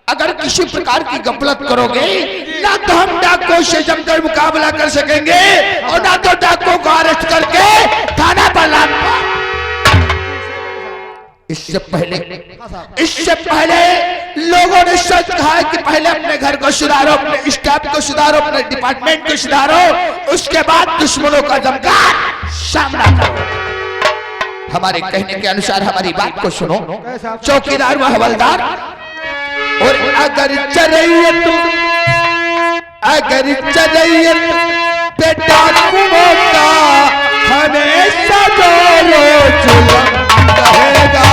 अगर किसी प्रकार की गफलत करोगे ना तो हम डाकुओं से जमकर मुकाबला कर सकेंगे और ना तो डाकुओं को अरेस्ट करके थाना पर लाना। इससे पहले लोगों ने सच कहा है कि पहले अपने घर को सुधारो, अपने स्टाफ को सुधारो, अपने डिपार्टमेंट को सुधारो, उसके बाद दुश्मनों का जमकर सामना करो। हमारे कहने के अनुसार हमारी बात को सुनो चौकीदार व हवलदार। और अगर चलैया बेटा का हमेशा दोनों जुल्म रहेगा।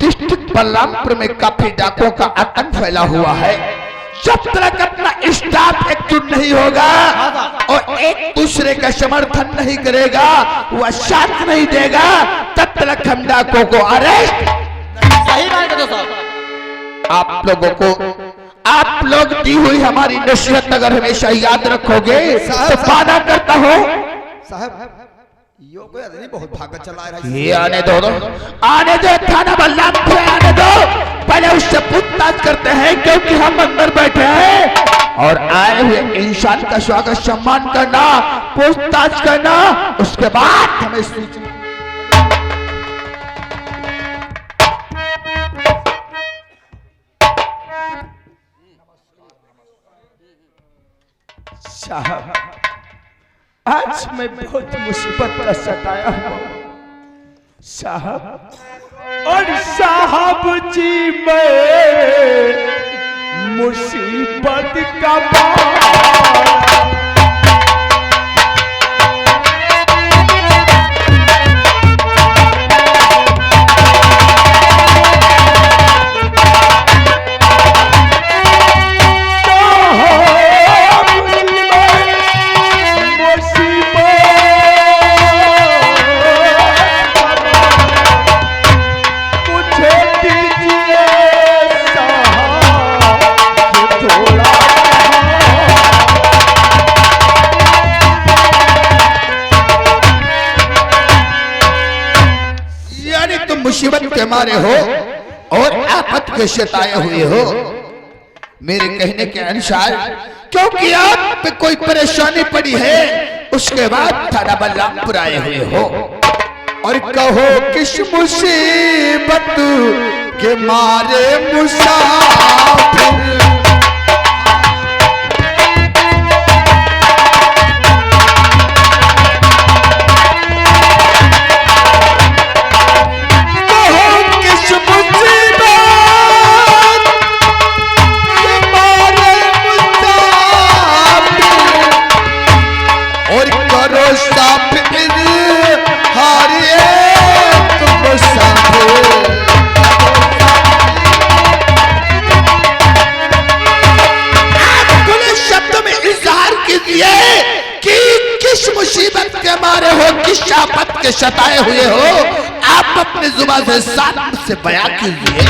डिस्ट्रिक्ट बलरामपुर में काफी डाकुओं का आतंक फैला हुआ है। जब तक अपना स्टाफ एकजुट नहीं होगा और एक दूसरे का समर्थन नहीं करेगा, वह साथ नहीं देगा, तब तक हम डाकुओं को अरेस्ट। सही बात है दोस्तों। आप लोग दी हुई हमारी नसीहत अगर हमेशा याद रखोगे तो वादा करता हूँ साहब यो कोई नहीं बहुत भागत चला रहा है। ये आने दो थाना बलरामपुर आने दो। पहले उससे पूछताछ करते हैं क्योंकि हम अंदर बैठे हैं और आए हुए इंसान का स्वागत सम्मान करना, पूछताछ करना, उसके बाद हमें सूचना। साहब आज मैं बहुत मुसीबत का सताया हूँ साहब, और साहब जी मैं मुसीबत का मुसीबत के मारे हो और आफत के सताए हुए हो। मेरे कहने के अनुसार क्योंकि आप पे कोई परेशानी पड़ी है, उसके बाद थाना बलरामपुर आए हुए हो और कहो किस मुसीबत के मारे मुसाफिर। के सताए हुए हो, आप अपने जुबान से साथ से बयां कीजिए।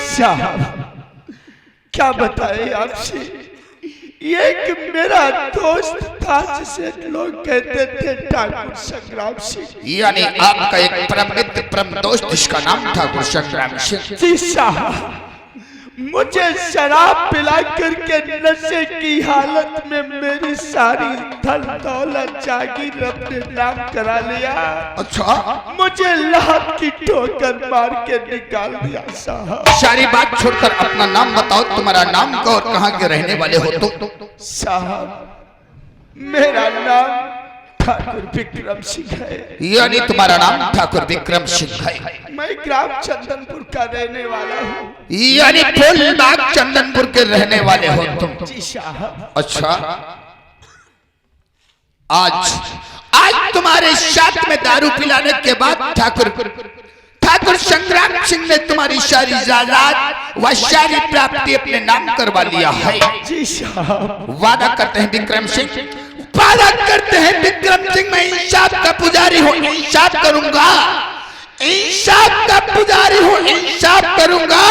साहब क्या बताएं आपसे, ये कि मेरा दोस्त था जिसे लोग कहते थे ठाकुर संग्राम सिंह। यानी आपका एक परम मित्र परम दोस्त, जिसका नाम ठाकुर संग्राम सिंह। जी साहब, मुझे शराब पिला करके नशे की हालत में मेरी सारी धन दौलत जागीर अपने नाम करा लिया। अच्छा, मुझे लात की ठोकर मार के निकाल दिया साहब। सारी बात छोड़कर अपना नाम बताओ, तुम्हारा नाम क्या और कहाँ के रहने वाले हो तुम? साहब मेरा नाम ठाकुर विक्रम सिंह है। यानी तुम्हारा नाम ठाकुर विक्रम सिंह है। मैं ग्राम चंदनपुर का रहने वाला हूँ। यानी फूलबाग चंदनपुर के रहने वाले हो तुम? जी साहब। अच्छा, आज तुम्हारे साथ में दारू पिलाने के बाद ठाकुर संग्राम सिंह ने तुम्हारी सारी जायदाद व सारी प्राप्ति अपने नाम करवा लिया है। जी साहब। वादा करते हैं विक्रम सिंह, वादा करते हैं विक्रम सिंह, मैं इंसाफ का पुजारी हूँ, इंसाफ करूंगा, इंसाफ का पुजारी हूँ, इंसाफ करूंगा।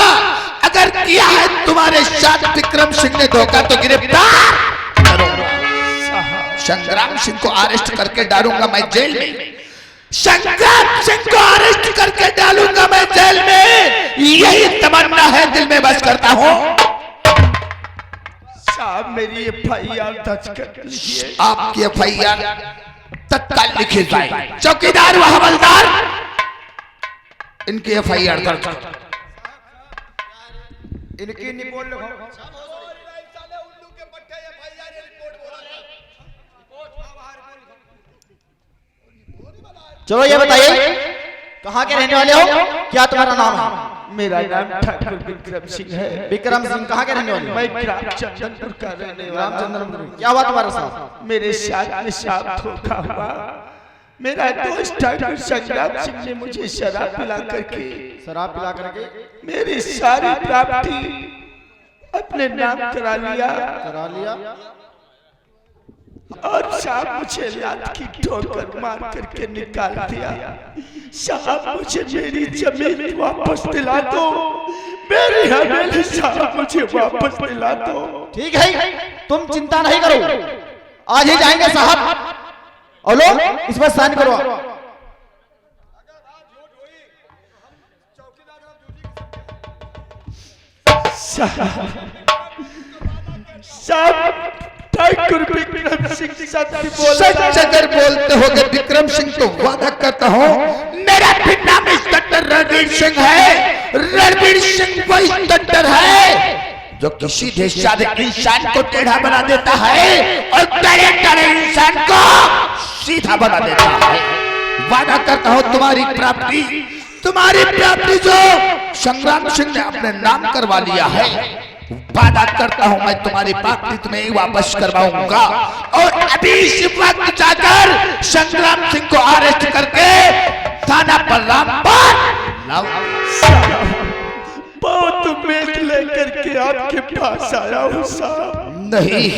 अगर किया है तुम्हारे साथ विक्रम सिंह ने धोखा तो गिरफ्तार करूंगा। संग्राम सिंह को अरेस्ट करके डालूंगा मैं जेल में, संग्राम सिंह को अरेस्ट करके डालूंगा मैं जेल में। यही तमन्ना है दिल में बस करता हूँ। साहब मेरी एफआईआर दर्ज कर लीजिए। आपकी एफआईआर तत्काल लिखी जाए। चौकीदार व हवलदार, इनकी एफआईआर दर्ज। इनकी रिपोर्ट लिखो। चलो ये बताइए कहाँ के रहने वाले हो, क्या तुम्हारा नाम है? मेरा नाम ठाकुर विक्रम सिंह है। विक्रम सिंह कहाँ के रहने वाले हो? मैं ग्राम चंदनपुर का रहने वाला हूं। रामचंद्रपुर। क्या हुआ तुम्हारे साथ? मेरे साथ निशाब धोखा हुआ। मेरा दोस्त ठाकुर संग्राम सिंह ने मुझे शराब पिला करके मेरी सारी प्राप्ति अपने नाम करा लिया और साहब मुझे लात की ठोकर मार करके निकाल दिया। साहब मुझे मेरी जमीन वापस दिला दो, मेरी हवेली साहब मुझे वापस दिला दो। ठीक है, तुम चिंता नहीं करो, आज ही जाएंगे साहब। और लो इस पर साइन करो। साहब ठाकुर विक्रम सिंह सच अगर बोलते हो विक्रम सिंह तो वादा करता हूँ मेरा भी नाम इंस्पेक्टर रणवीर सिंह है। रणवीर सिंह वो इंस्पेक्टर है जो किसी देश साधे इंसान को टेढ़ा बना देता है और टेढ़े टेढ़े इंसान को सीधा बना देता है। वादा करता हूँ तुम्हारी प्राप्ति जो संग्राम सिंह ने अपने नाम करवा लिया है, वादा करता हूं मैं तुम्हारी प्राप्ति तुम्हें ही वापस करवाऊंगा। और अभी इस वक्त जाकर संग्राम सिंह को अरेस्ट करके थाना पर रामपुर लाओ। बहुत उम्मीद लेकर के आपके पास आया हूँ साहब। नहीं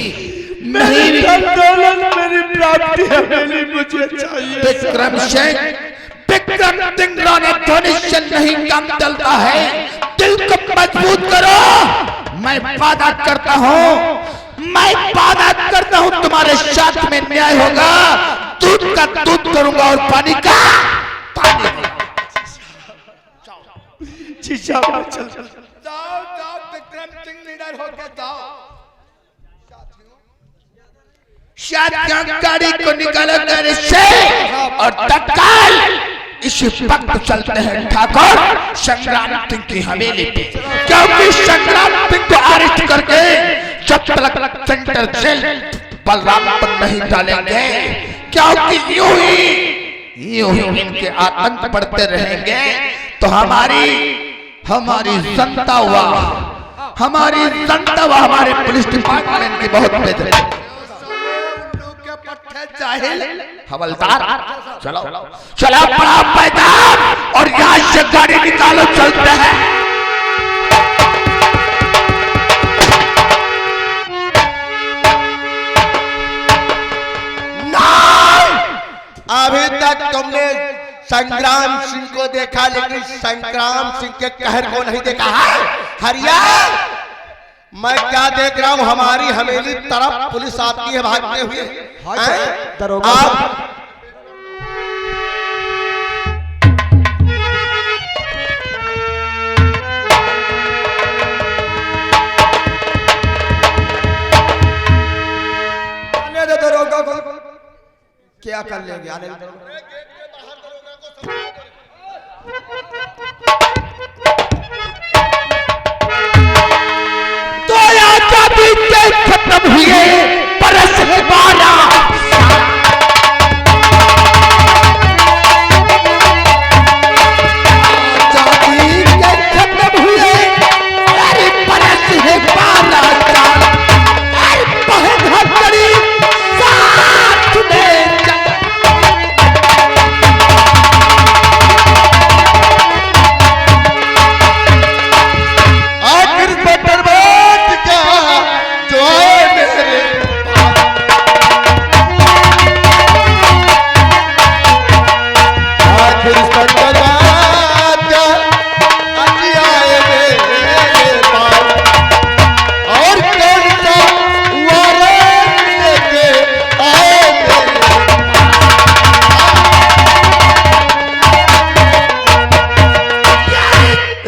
मेरी दौलत मेरी प्राप्ति हवेली मुझे चाहिए। विक्रम सिंह ने धोनी से नहीं काम चलता है, दिल को मजबूत करो। मैं वादा करता हूँ तुम्हारे साथ में न्याय होगा। दूध का दूध करूंगा और पानी का पानी। जी साहब चल जाओ विक्रम सिंह लीडर होके जाओ। गाड़ी को निकाला तेरे से और तत्काल इस वक्त चलते हैं ठाकुर संग्राम सिंह की हवेली पे, क्योंकि संग्राम सिंह को अरेस्ट करके जब तक सेंटर जेल बलरामपुर नहीं डालेंगे, क्योंकि यूं ही इनके आतंक बढ़ते रहेंगे तो हमारी जनता व हमारे पुलिस डिपार्टमेंट की बहुत बेहतर। हवलदार चलो बड़ा मैदान और यहाँ से गाड़ी निकालो, चलते हैं। अभी तक तुमने संग्राम सिंह को देखा लेकिन संग्राम सिंह के कहर को नहीं देखा है। हरिया मैं क्या देख रहा हूँ, हमारी हवेली तरफ पुलिस आती है भागते हुए। आप ज्ञान है। तो आजादी के खत्म हुए बरस 12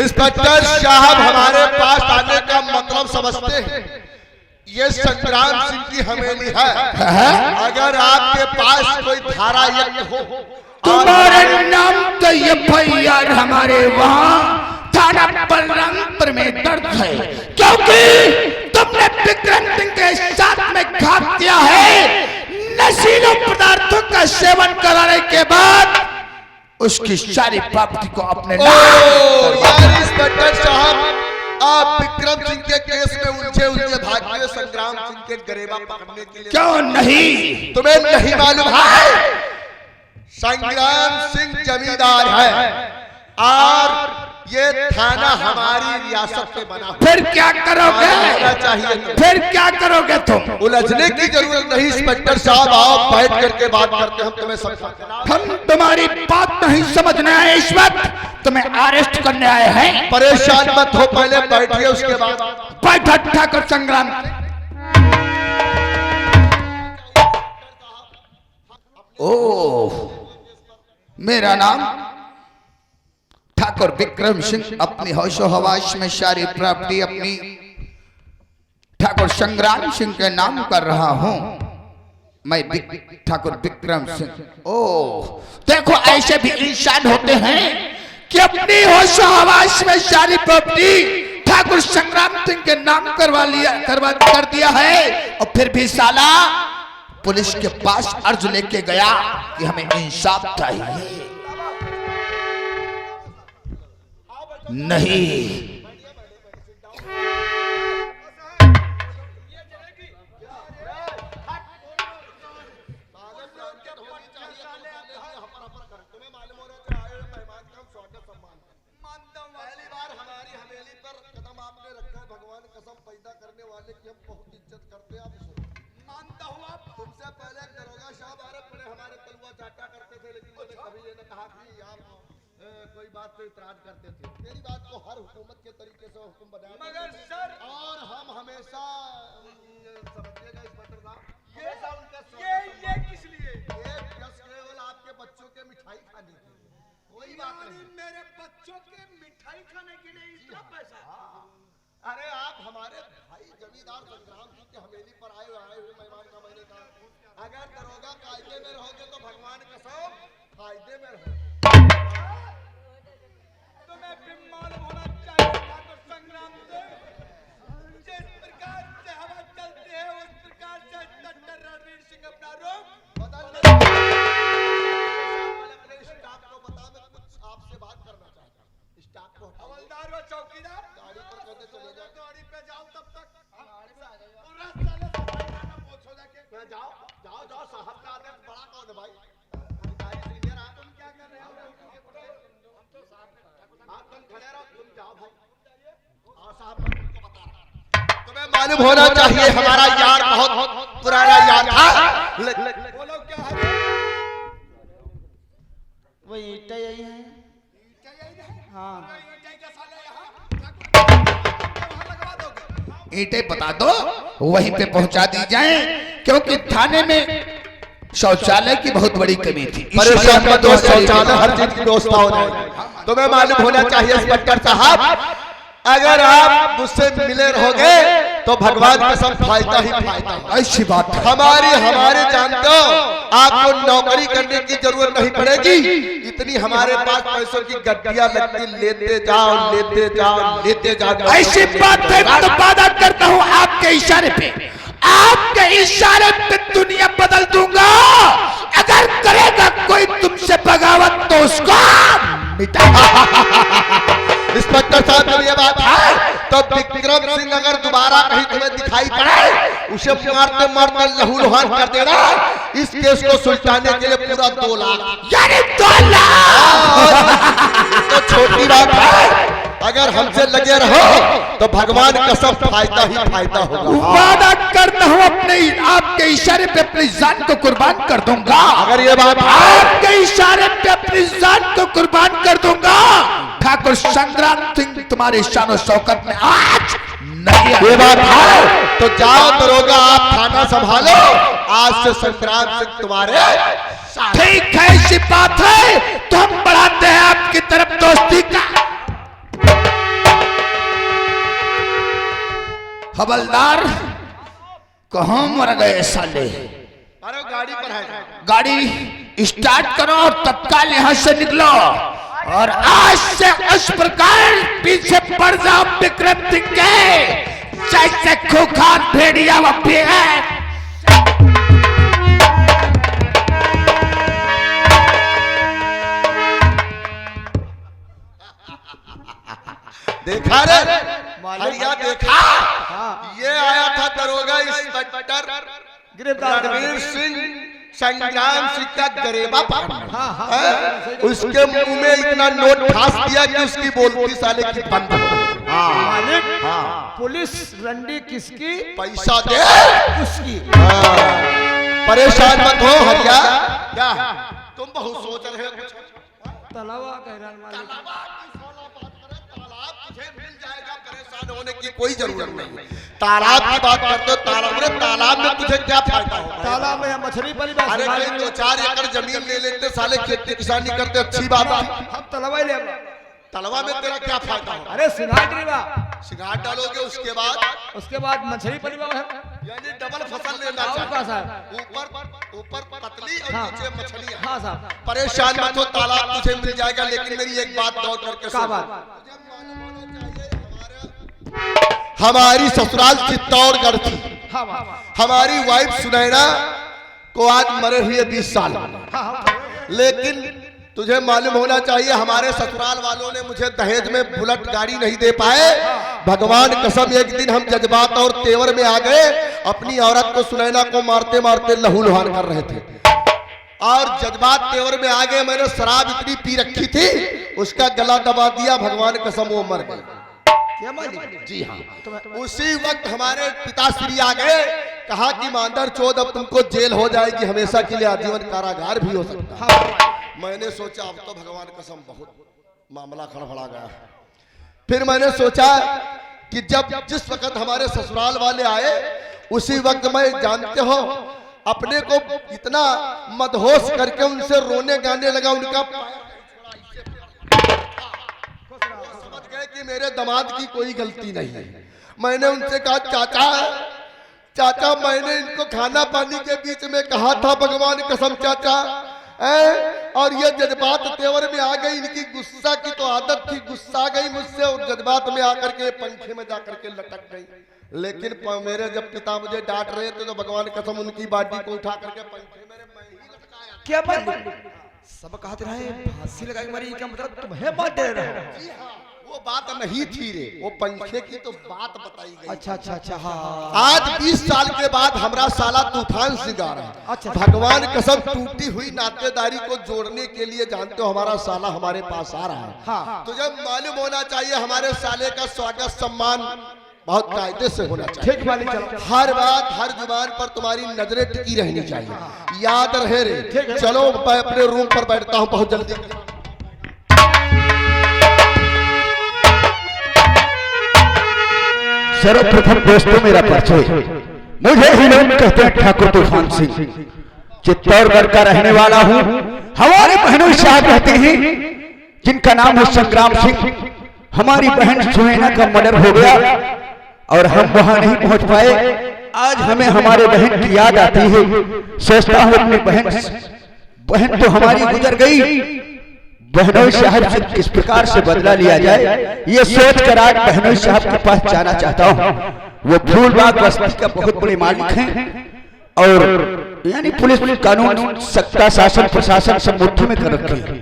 इंस्पेक्टर साहब हमारे पास आने का मतलब समझते हैं? ये संग्राम सिंह की हवेली है। अगर आपके पास कोई धारा यज्ञ हो, तुम्हारे नाम का एफआईआर हमारे वहाँ थाना बलरामपुर में दर्ज है, क्योंकि तुमने विक्रम सिंह के साथ में घात किया है। नशीले पदार्थों का सेवन कराने के बाद उसकी सारी प्रॉपर्टी को अपने यार इंस्पेक्टर साहब, आप विक्रम सिंह के केस में उलझे भाग्य संग्राम सिंह के गरेबा पकड़ने के लिए क्यों नहीं? तुम्हें नहीं मालूम है संग्राम सिंह जमींदार है और ये थाना हमारी रियासत में बना हुआ। फिर क्या करोगे? चाहिए फिर क्या करोगे तुम? उलझने की जरूरत नहीं इंस्पेक्टर साहब, आप बैठ करके बात करते, हम तुम्हें समझाते। हम तुम्हारी बात नहीं समझने आए इस वक्त, तुम्हें अरेस्ट करने आए हैं। परेशान मत हो, पहले बैठिए उसके बाद बैठा ठाकुर संग्राम। ओह, मेरा नाम ठाकुर विक्रम सिंह, अपनी होशो हवाश में सारी प्रॉपर्टी अपनी ठाकुर संग्राम सिंह के नाम कर रहा हूं। मैं ठाकुर विक्रम सिंह। ओह, देखो ऐसे भी इंसान होते हैं कि अपनी होशो हवाश में सारी प्रॉपर्टी ठाकुर संग्राम सिंह के नाम कर दिया है, और फिर भी साला पुलिस के पास अर्ज लेके गया कि हमें इंसाफ चाहिए। नहीं, कोई बात पे इतराज करते थे, मेरी बात को हर हुकूमत के तरीके से हुक्म बनाया, मगर सर और हम हमेशा समझिएगा इंस्पेक्टर साहब, ये किस लिए? ये केवल आपके बच्चों के मिठाई खाने के लिए, कोई बात नहीं। मेरे बच्चों के मिठाई खाने के लिए इतना पैसा? अरे आप हमारे भाई जमींदार संग्राम सिंह की हवेली पर आए हुए मेहमान का मैंने कहा, अगर दरोगा कायदे में रहोगे तो भगवान कसम फायदे में रहोगे। तुम्हें भी मालूम होना चाहिए ठाकुर संग्राम सिंह, जिस प्रकार से हवा चलती है उस प्रकार से डॉक्टर रणवीर सिंह अपना रूप बदल अपने स्टाफ को बता, मैं कुछ आपसे बात करना चाहता हूँ। स्टाफ को हवलदार व चौकीदार गाड़ी पर कहते चले जाओ, गाड़ी पे जाओ, तब तक जाओ जाओ जाओ, साहब का आदेश बड़ा कौन है भाई? अधिकारी सीनियर आप, तुम क्या कर रहे हो? तुम खड़े रहो, तुम जाओ भाई, और साहब मैं तुमको बता रहा हूं, तुम्हें मालूम होना चाहिए हमारा यार बहुत पुराना यार था। बोलो क्या है? वो ईंटें यही है। हाँ, ईंटें बता दो, वहीं पे पहुंचा दी जाए, क्योंकि थाने में शौचालय की बहुत बड़ी कमी थी। परेशान मत हो, शौचालय हर चीज की व्यवस्था हो जाएगी। तुम्हें मालूम होना चाहिए इंस्पेक्टर साहब, अगर आप मुझसे मिले रहोगे तो भगवान कसम फायदा ही फायदा। ऐसी बात है। हमारे जानते हो आपको नौकरी करने की जरूरत नहीं पड़ेगी, इतनी हमारे पास पैसों की गड्डियां लगती, लेते जाओ। ऐसी बात है तो वादा करता हूँ आपके इशारे पे दुनिया बदल दूंगा। अगर करेगा कोई तुमसे बगावत तो उसको मिटा। इंस्पेक्टर साहब जब ये बात है तो विक्रम सिंह अगर दोबारा कहीं तुम्हें दिखाई पड़े उसे मारते मारते लहूलुहान कर देना। इस केस को सुलझाने के लिए पूरा 2 लाख, यानी 2 लाख तो छोटी बात है। अगर हमसे लगे रहो तो भगवान कसम फायदा ही फायदा होगा। वादा करता हूँ आपके इशारे पे अपनी जान को कुर्बान कर दूंगा। अगर ये बात आपके इशारे पे अपनी जान को कुर्बान कर दूंगा। ठाकुर संग्राम सिंह तुम्हारे शान और शौकत में आज नहीं ये बात है तो जाओ दरोगा, आप थाना संभालो। आज से संग्राम सिंह तुम्हारे। ठीक है, ऐसी बात है तो हम बढ़ाते हैं आपकी तरफ दोस्ती का। हवलदार कहाँ मर गए साले? अरे गाड़ी पर है। गाड़ी स्टार्ट करो और तत्काल यहाँ से निकलो और आज से उस प्रकार पीछे पड़ जाओ विक्रम सिंह के जैसे खूंखार भेड़िया वफी है। देखा रे हरिया, देखा ये आया था दरोगा इंस्पेक्टर रणवीर सिंह संग्राम सिंह का गरेबा पाना। उसके मुंह में इतना नोट फांस दिया कि उसकी बोलती साले की बंद हो। मालिक पुलिस रंडी किसकी? पैसा दे उसकी। परेशान मत हो हरिया, क्या तुम बहुत सोच रहे हो? तलावा कह रहा मालिक। मिल जाएगा, परेशान होने की कोई जरूरत नहीं। तालाब की बात करते हो, तालाब में तुझे क्या फायदा होगा? तालाब में मछली पली। अरे कहीं 2-4 एकड़ जमीन ले लेते साले, खेती किसानी करते, अच्छी बात है। हम तलवा ले। तलवा में तेरा क्या फायदा होगा? अरे सिंगार डालोगे, उसके बाद मछली पली यानी डबल फसल लेना चाहिए। ऊपर पतली और नीचे मछली। हाँ साहब, परेशान मत हो, तालाब तुझे मिल जाएगा। लेकिन मेरी एक बात गौर करके सुन। हमारी ससुराल चित्तौड़गढ़ थी। हमारी वाइफ सुनैना को आज मरे हुए 20 साल। लेकिन तुझे मालूम होना चाहिए हमारे ससुराल वालों ने मुझे दहेज में बुलेट गाड़ी नहीं दे पाए। भगवान कसम एक दिन हम जज्बात और तेवर में आ गए, अपनी औरत को सुनैना को मारते मारते लहूलुहान कर रहे थे और जज्बात तेवर में आ गए। मैंने शराब इतनी पी रखी थी, उसका गला दबा दिया। भगवान कसम वो मर गए। जी हाँ। उसी वक्त हमारे पिताश्री आ गए, कहा कि मांदर चोद अब तुमको जेल हो जाएगी, हमेशा के लिए आजीवन कारागार भी हो सकता है। मैंने सोचा अब तो भगवान कसम बहुत मामला खड़बड़ा गया। फिर मैंने सोचा कि जिस वक्त हमारे ससुराल वाले आए उसी वक्त मैं, जानते हो, अपने को इतना मदहोश करके उनसे रोने गाने लगा। उनका समझ गए कि मेरे दामाद की कोई गलती नहीं है। मैंने उनसे कहा चाचा मैंने इनको खाना पानी के बीच में कहा था, भगवान कसम चाचा, और ये जज्बात तेवर में आ गई। इनकी गुस्सा की तो आदत थी, गुस्सा गई मुझसे और जज्बात में आकर के पंखे में जाकर के लटक गई। लेकिन मेरे जब पिता मुझे डांट रहे थे तो भगवान कसम उनकी बाडी को उठा करके पंखे में मैं ही लटकाया। क्या बात? सब कहते रहे फांसी लगा के मारी, क्या मतलब तुम्हें बात दे रहे हो? वो बात नहीं थी रे, वो पंखे की तो बात बताई गई। अच्छा हाँ। आज 20 साल के बाद हमारा साला तूफान सिगा रहा है। अच्छा, भगवान कसम टूटी हुई नातेदारी को जोड़ने के लिए, जानते हो, हमारा साला हमारे पास आ रहा है। हाँ। तुझे मालूम होना चाहिए हमारे साले का स्वागत सम्मान बहुत कायदे से होना चाहिए। ठीक मालिक, चलो। हर बात हर जुबान पर तुम्हारी नजरें टिकी रहनी चाहिए, याद रहे रे। चलो मैं अपने रूम पर बैठता हूँ बहुत जल्दी। सर्वप्रथम दोस्तों मेरा परिचय, मुझे ही लोग कहते हैं ठाकुर तूफान सिंह, चित्तौड़गढ़ का रहने वाला हूँ। हमारे बहनों साहब रहते हैं जिनका नाम है संग्राम सिंह। हमारी बहन सुनैना का मर्डर हो गया और हम वहां नहीं पहुंच पाए। आज हमें हमारे बहन की याद आती है, सोचता हूं अपनी बहन तो हमारी गुजर गई, बहनोई साहब से किस प्रकार से बदला लिया जाए, ये सोच कर आज बहनोई साहब के पास जाना चाहता हूं। वो फूलबाग बस्ती का बहुत बड़े मालिक हैं और यानी पुलिस कानून सत्ता शासन प्रशासन सब मुट्ठी में कर रखे हैं।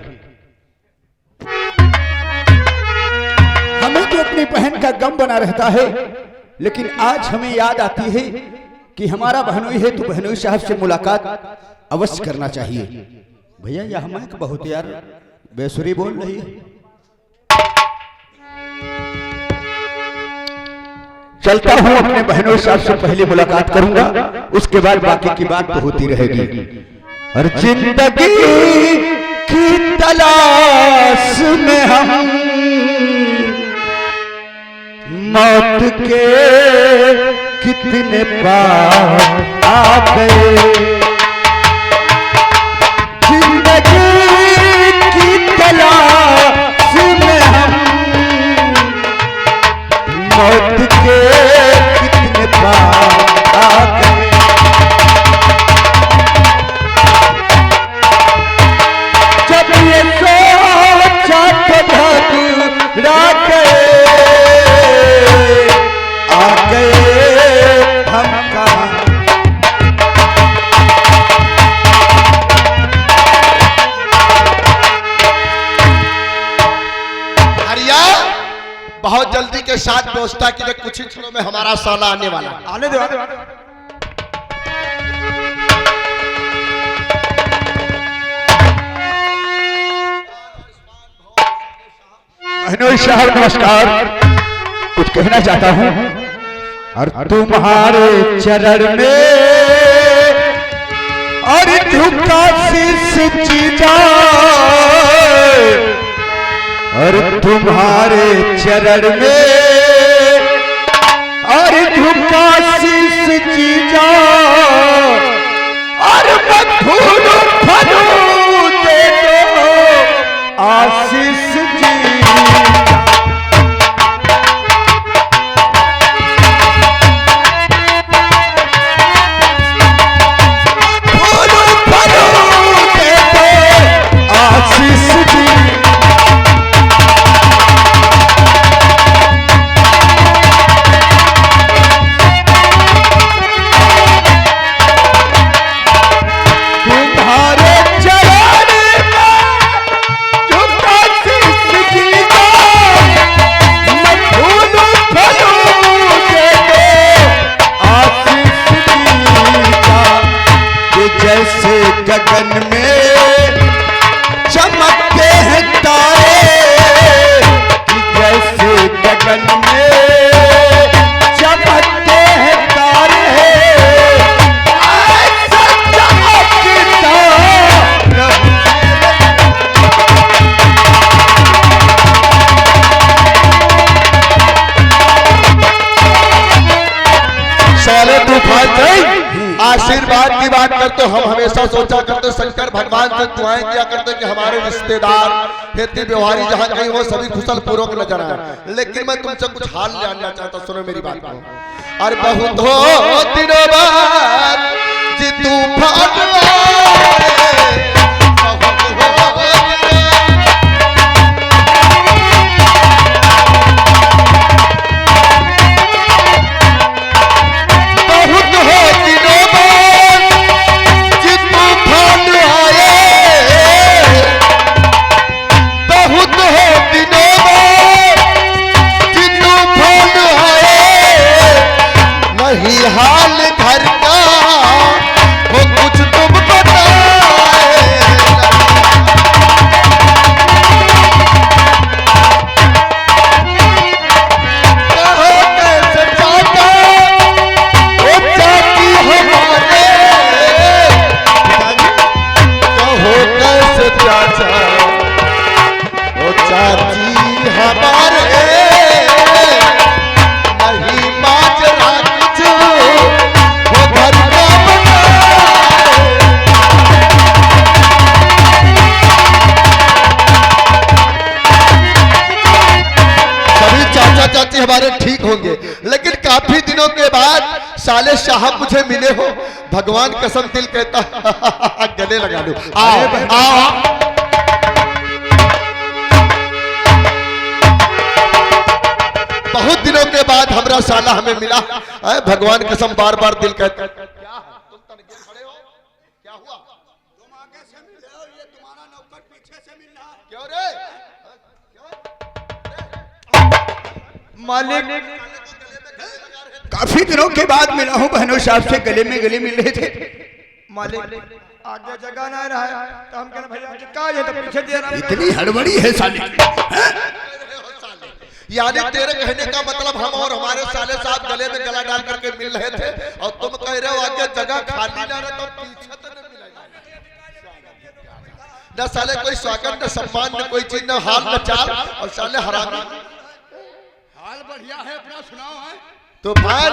हमें तो अपनी बहन का गम बना रहता है, लेकिन आज हमें याद आती है कि हमारा बहनोई है तो बहनोई साहब से मुलाकात अवश्य करना चाहिए। भैया यह माइक बहुत यार बेसुरी बोल रही है। चलता हूं, अपने बहनों साहब से पहले मुलाकात करूंगा, उसके बाद बाकी की बात तो होती रहेगी। और जिंदगी की तलाश में हम मौत के कितने पार आ गए, जिंदगी की तलाश में हम मौत के कितने पार आ गए। जब ये सोचा तो घबरा गए, आ गए हम कहाँ। हरिया बहुत जल्दी के साथ व्यवस्था की कुछ ही क्षणों में हमारा साला आने वाला। आने दो। बहनोई साहब नमस्कार, कुछ कहना चाहता हूं। और तुम्हारे चरण में और झुका शीश जीजा, और तुम्हारे चरण में और झुका शीश जीजा, और मत भूलो फलो दे दो आशीष जीजा। गगन में चमकते हैं तारे, जैसे गगन में चमकते हैं तारे, ऐसा चमकता साले तूफान नहीं। आशीर्वाद की बात करते हम हमेशा सोचा करते शंकर भगवान से दुआएं किया करते कि हमारे रिश्तेदार खेती व्यवहारी जहां कहीं वो सभी कुशल पूर्वक नजर आए। लेकिन मैं तुमसे कुछ हाल जानना चाहता, सुनो मेरी बात को। और बहुत हो दिनों बाद जी तूफान हाल घर का वो कुछ तुम बताए। कहो कैसे चाचा वो चाची हमारे, कहो कैसे चाचा वो चाची हमारे, नहीं बाजरा वो घर का सभी चाचा चाची हमारे ठीक होंगे, लेकिन काफी साले साहब मुझे मिले हो, भगवान कसम दिल कहता गले लगा लो। आओ बहुत दिनों के बाद हमरा साला हमें मिला, भगवान कसम बार बार दिल कहता। क्या तुम तनगे खड़े हो, क्या हुआ? तुम आगे से मिले हो, ये तुम्हारा नौकर पीछे से मिल रहा है। क्यों रे? मालिक काफी दिनों के बाद मिला हूँ, बहनों साहब से गले में गले मिल रहे थे। मालिक आगे जगह ना रहा है तो हम कहना भैया का ये तो पीछे दे रहा है। इतनी हड़बड़ी है साली। यानी तेरे कहने का मतलब हम और हमारे साले साहब गले में गला डाल करके मिल रहे थे और तुम कह रहे हो आगे जगह खाली ना रहे तो पीछे तो नहीं मिलेगा। न साले कोई स्वागत न सम्मान न कोई चीज न हाल न चाल, और साले हरामी। हाल बढ़िया है, अपना सुनाओ है। तूफान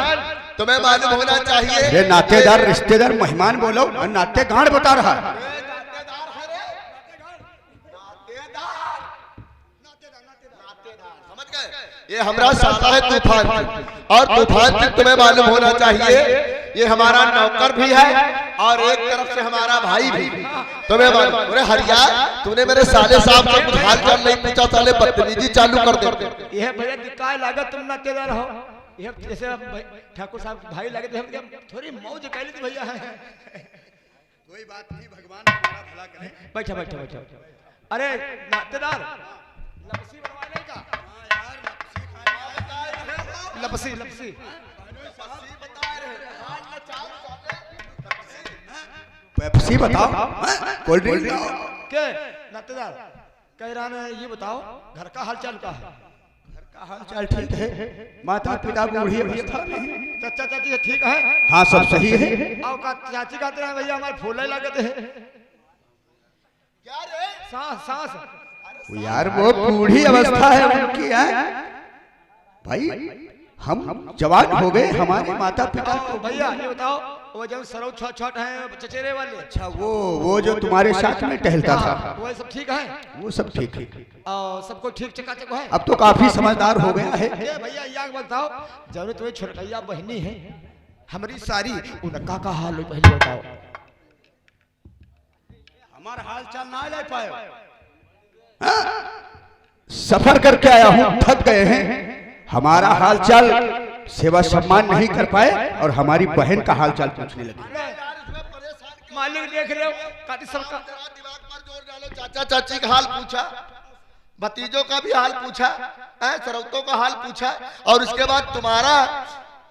तुम्हें मालूम होना चाहिए, ये नातेदार रिश्तेदार मेहमान बोलो और नाते गांड बता रहा है। ये हमारा साला है तूफान, और तूफान से तुम्हें मालूम होना चाहिए ये हमारा नौकर भी है और एक तरफ से हमारा भाई भी। तुम्हें मालूम? अरे हरिया, तूने मेरे साले साहब से कुछ हाल चाल नहीं पूछा, साले बदतमीजी चालू कर दे। यह भैया दिक्कत लागत तुम नातेदार हो, यह जैसे ठाकुर साहब भाई लगे थे, हम थोड़ी मौज कर ली थी भैया। कोई बात नहीं, भगवान तुम्हारा भला करे। बैठा बैठा बैठा। अरे नातेदार लपसी बनवाने का, लपसी लपसी पेप्सी बताओ, कोल्ड ड्रिंक लाओ। के नातेदार कह रहा है, ये बताओ घर का हाल चाल का है? हाल चाल ठीक है, माता पिता बूढ़ी अवस्था में हैं। चाचा चाची से ठीक है? हाँ सब सही है। आओ का चाची कहते हैं भैया हमारे फूल लगते हैं। क्या रे? सांस सांस यार वो बूढ़ी अवस्था है उनकी है भाई, हम जवान हो गए, हमारे माता पिता तो भैया ये बताओ वो जब सरौ छोट छोट हैं चचेरे वाले, अच्छा वो जो तुम्हारे साथ में टहलता था वो सब ठीक है? वो सब ठीक है, और सबको ठीक चकाचक है? अब तो काफी समझदार हो गया है। ये भैया ये बताओ जब तुम्हें छोटकैया बहनी है हमारी सारी, उनका का हाल पहले बताओ। हमारा हाल चाल ना ले पाए, सफर करके आया हूँ, थक गए हैं, हमारा हाल चाल सेवा सम्मान नहीं कर पाए और हमारी बहन का हाल चाल पूछने लगे। मालिक देख रहे हो काटी सबका दिमाग पर जोर डालो। चाचा चाची का हाल पूछा, भतीजों का भी हाल पूछा, सरौतों का हाल पूछा, और उसके बाद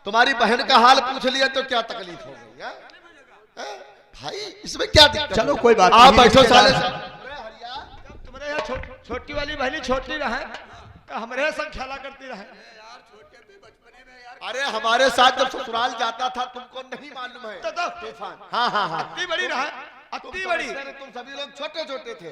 तुम्हारी बहन का हाल पूछ लिया तो क्या तकलीफ हो गई? भाई इसमें क्या दिक्कत? चलो कोई बात आप नहीं, बैठो साले। तुम्हारे यहाँ छोटी वाली बहनी छोटी रहे हमारे संग खेला करती रहे। अरे हमारे साथ जब ससुराल जाता था तुमको नहीं मालूम है? तूफान, हाँ हाँ हाँ, अत्ती बड़ी रहे, अत्ती बड़ी, तुम सभी लोग छोटे छोटे थे।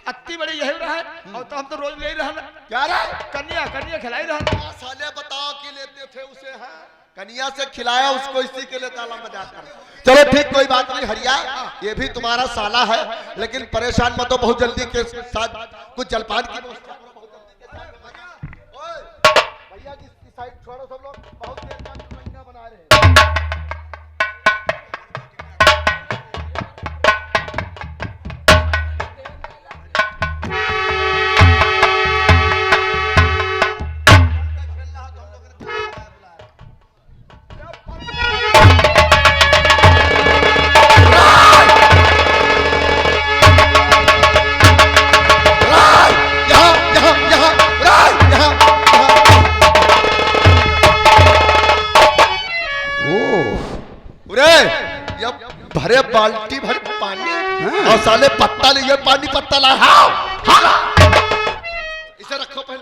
अत्ती बड़ी यही रहे, और तो हम तो रोज ले ही रहे। क्या रहे? कन्या कन्या खिलाई रहे। साले बताओ कि लेते थे उसे, हाँ कन्या से खिलाया उसको, इसी के लिए ताला बजा कर। चलो ठीक, कोई बात नहीं हरिया, ये भी तुम्हारा साला है, लेकिन परेशान मत हो, बहुत जल्दी के साथ कुछ जलपान की व्यवस्था करो, बहुत जल्दी के साथ। भैया की साइड छोड़ो सब लोग, बहुत देर का महीना बना रहे हैं। भरे बाल्टी भर पानी और साले पत्ता लिए पानी पत्ता ला, इसे रखो पहले,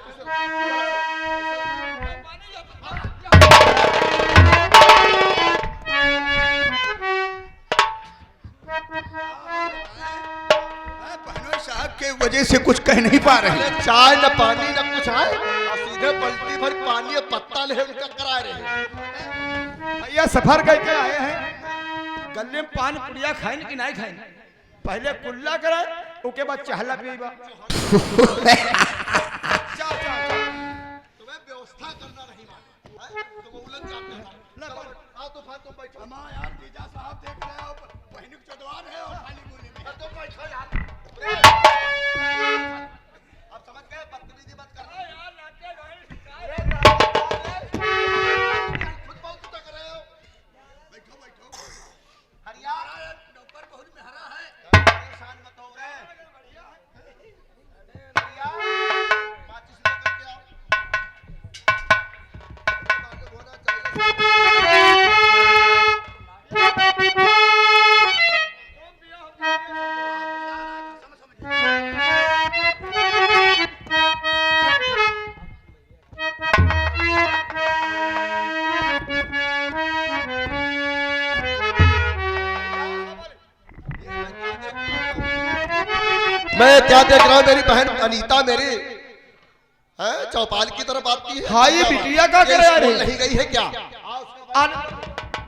बहनों साहब के वजह से कुछ कह नहीं पा रहे। चाय न पानी न कुछ है, और सीधे बाल्टी भर पानी और पत्ता ले उनका करा रहे। भैया सफर करके आए हैं, गले में पान पुड़िया खाए कि नहीं खाए? पहले कुल्ला कराए, उसके बाद चहला पीबा। तुम्हें व्यवस्था करना नहीं मालूम, तुम उलझ जाते हो। आओ तूफान तुम बैठो। यार जीजा साहब देख रहे हो बहन की चटवान है और खाली मूली में। तुम बैठो यार। अब समझ गए बदतमीजी मत करना यार। खुद बहुत तक रहे हो। बैठो बैठो। हरिया नौकर बहुत में हरा है। परेशान मत हो रहे। हरिया माचिस लेकर के आओ। होना मैं क्या देख रहा हूँ, मेरी बहन अनीता मेरी हैं चौपाल की तरफ आती है। हाँ, ये बिटिया का ये करे आ रही स्कूल नहीं गई है क्या? अन-